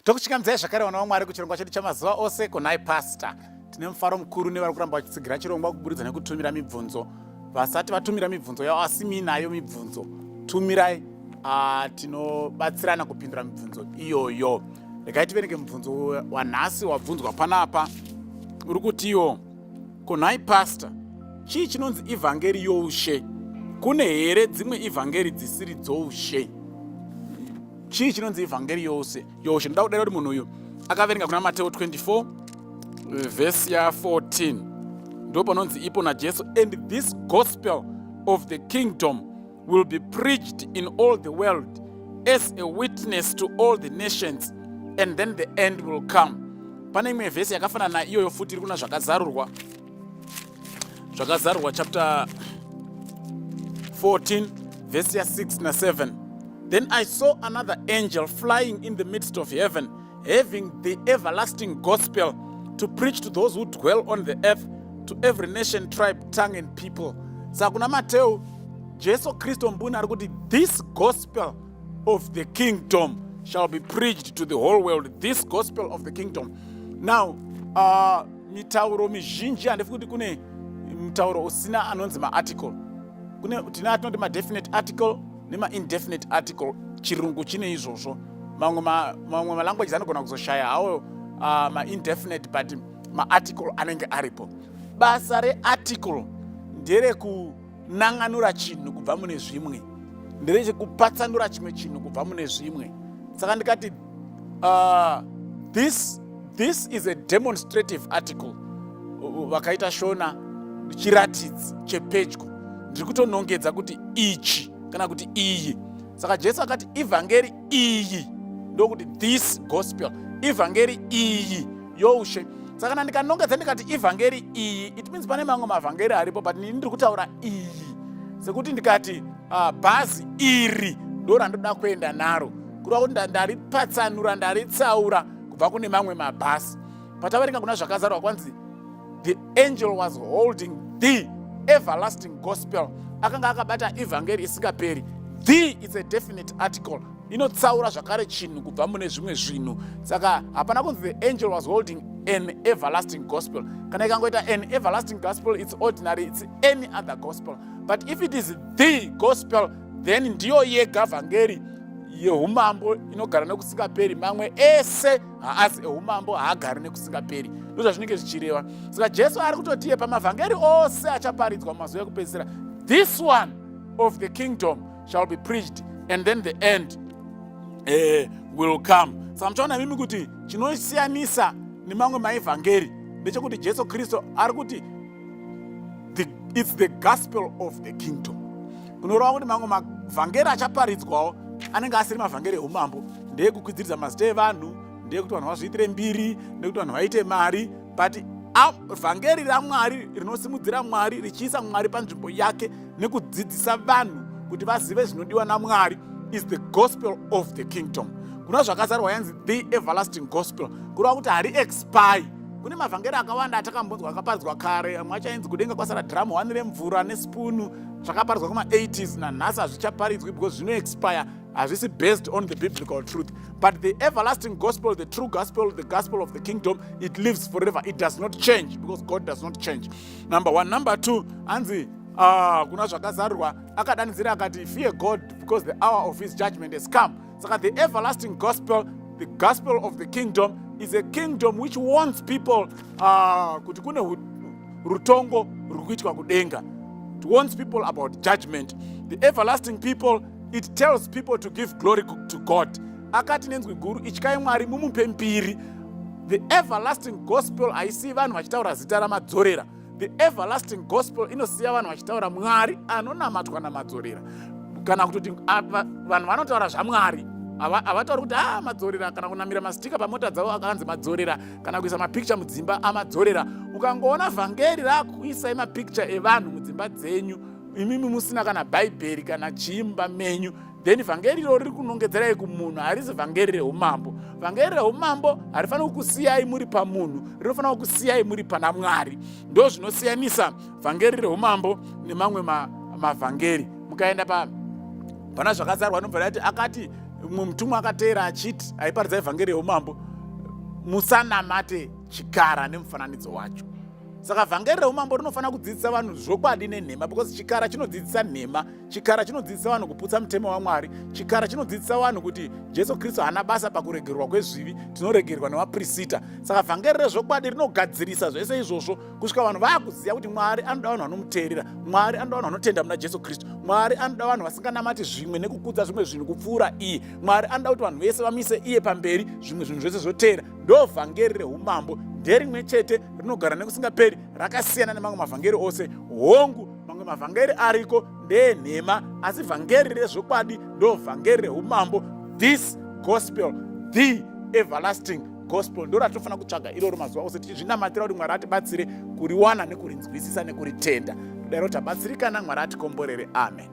Tokuchikamdzai zvakare vana vaMwari kuchirongwa chedu chamazuva ose kunhai pastor. Tine mufaro mukuru nevari kuramba vachitsigira chirongwa kuburikidza nekutumira mibvunzo. Vasati vatumira mibvunzo yavo asi muinayo mibvunzo, tumirai, tinobatsirana kupindura mibvunzo iyoyo. Regai tiverenge mubvunzo wanhasi wabvunzwa panapa. Uri kutiwo, kunhai pastor, chii chinonzi ivhangeri youshe? Kune here dzimwe ivhangeri dzisiri dzoushe? Chii chinonzi ivhangeri youshe? Ndoda kudai kuti munhu uyu akaverenga kuna Mateo 24 vhesi ya 14. Ndo panonzi ipo naJesu, and this gospel of the kingdom will be preached in all the world as a witness to all the nations, and then the end will come. Pane imwe vhesi yakafanana na iyoyo futi iri kuna zvakazarurwa chapter 14 vhesi ya 6 na 7. Then I saw another angel flying in the midst of heaven, having the everlasting gospel to preach to those who dwell on the earth, to every nation, tribe, tongue and people. Saka kuna Mateo, Jesu Kristo mbuna ari kuti this gospel of the kingdom shall be preached to the whole world. This gospel of the kingdom. Now, mitauro mizhinji handifi kuti kune mitauro usina anonzi ma-article. Tina atinoti ma-definite article nema-indefinite article. Chirungu chine izvozvo. Mamwe ma-languages anogona kuzoshaya hawo ma-indefinite but ma-article anenge aripo. Basa re-article ndere kunanganura chinhu kubva mune zvimwe. Ndere kupatsanura chimwe chinhu kubva mune zvimwe. Saka ndikati this is a demonstrative article. Vakaita shona chiratidzi chepedyo. Ndiri kutonongedza kuti ichi kana kuti iyi. Saka Jesu akati ivhangeri iyi ndokuti this gospel, ivhangeri iyi youshe. Saka kana ndikanongedza ndikati ivhangeri iyi, it means pane mamwe mavhangeri aripo but ndiri kutaura iyi. Sekuti ndikati bhazi iri ndo randoda kuenda naro, kureva kuti ndaripatsanura, ndaritsaura kubva kune mamwe mabhasi. Pataverenga kuna zvakazarwa kwanzi the angel was holding the everlasting gospel. Akanga akabata ivhangeri isingaperi. The is a definite article. Inotsaura zvakare chinhu kubva mune zvimwe zvinhu. Saka hapana kunzi the angel was holding an everlasting gospel. Kana ikangoita an everlasting gospel, it's ordinary, it's any other gospel. But if it is the gospel, then ndiyo yega vhangeri yeumambo inogara nekusingaperi. Mamwe ese haasi eumambo haagari nekusingaperi. Ndizvo zvinenge zvichireva. Saka Jesu ari kutotiye pamavhangeri ose achaparidzwa mazuva ekupedzisira, this one of the kingdom shall be preached, and then the end will come. Saka muchaona mimi kuti chinosiyanisa nemamwe maivhangeri ndechekuti Jesu Kristo ari kuti it's the gospel of the kingdom. Kunoreva kuti mamwe mavhangeri achaparidzwawo anenge asiri mavhangeri eumambo, ndeekukwidziridza mazita evanhu, ndeyekuti vanhu vazviitire mbiri, ndeyekuti vanhu vaite mari, but vhangeri raMwari rinosimudzira Mwari, richiisa Mwari panzvimbo yake nekudzidzisa vanhu kuti vazive zvinodiwa naMwari is the gospel of the kingdom. Kuna zvakazarwa yanzi the everlasting gospel, kureva kuti hari expire. Kune mavhangeri akawanda atakambonzwa akaparidzwa kare, amwe achainzi kudenga kwasara dhiramu 1 remvura nespunu, zvakaparidzwa kuma-80s, nanhasi hazvichaparidzwi because zvino expire, hazvisi based on the biblical truth. But the everlasting gospel, the true gospel, the gospel of the kingdom, it lives forever. It does not change because God does not change. Number one. Number two, anzi kuna zvakazarurwa akadanidzira akati fear God because the hour of his judgment has come. Saka the everlasting gospel, the gospel of the kingdom, is a kingdom which warns people kuti kune rutongo rurikuitwa kudenga. It warns people about judgment. The everlasting people, it tells people to give glory to God. Akati nenzwi guru ityai Mwari mumupe mbiri. The everlasting gospel haisi vanhu vachitaura zita ramadzorera. The everlasting gospel inosiya vanhu vachitaura Mwari anonamatwa namadzorera. Kana kutoti vanhu vanotaura zvaMwari, havatauri kuti madzorera, kana kunamira mastika pamota dzavo akanzi madzorera, kana kuisa mapicture mudzimba amadzorera. Ukangoona vhangeri rakuisai mapicture evanhu mudzimba dzenyu, imimi musina kana bhaibheri kana chiimba menyu, then vhangeri iro riri kunongedzerai kumunhu, harisi vhangeri reumambo. Vhangeri reumambo harifaniri kukusiyai muri pamunhu, rinofanira kukusiyai muri pana Mwari. Ndo zvinosiyanisa vhangeri reumambo nemamwe mavhangeri. Mukaenda pana zvakazarwa nobva rati akati mumwe mutumwa akateera achiti aiparidza evhangeri yeumambo, musanamate chikara nemufananidzo wacho. Saka vhangeri reumambo rinofanira kudzidzisa vanhu zvokwadi nenhema, because chikara chinodzidzisa nhema, chikara chinodzidzisa vanhu kuputsa mutemo waMwari, chikara chinodzidzisa vanhu kuti Jesu Kristu haana basa pakuregerwa kwezvivi, tinoregerwa nemaprista. Saka vhangeri rezvokwadi rinogadzirisa zvese izvozvo kusvika vanhu vakuziva kuti Mwari anoda vanhu vanomuteerera, Mwari anoda vanhu vanotenda muna Jesu Kristu, Mwari anoda vanhu vasinganamati zvimwe nekukudza zvimwe zvinhu kupfuura iye, Mwari anoda kuti vanhu vese vamise iye pamberi, zvimwe zvinhu zvese zvoteera. Ndo vhangeri reumambo, nderimwe chete, rinogara nekusingaperi, rakasiyana nemamwe mavhangeri ose. Hongu, mamwe mavhangeri ariko ndenhema, asi vhangeri rezvokwadi ndo vhangeri reumambo. This gospel, the everlasting gospel, ndo ratinofanira kutsvaga iroro mazuva ose, tichizvinamatira kuti Mwari atibatsire kuriwana nekurinzwisisa nekuritenda. Kudaro tabatsirikana, Mwari atikomborere. Amen.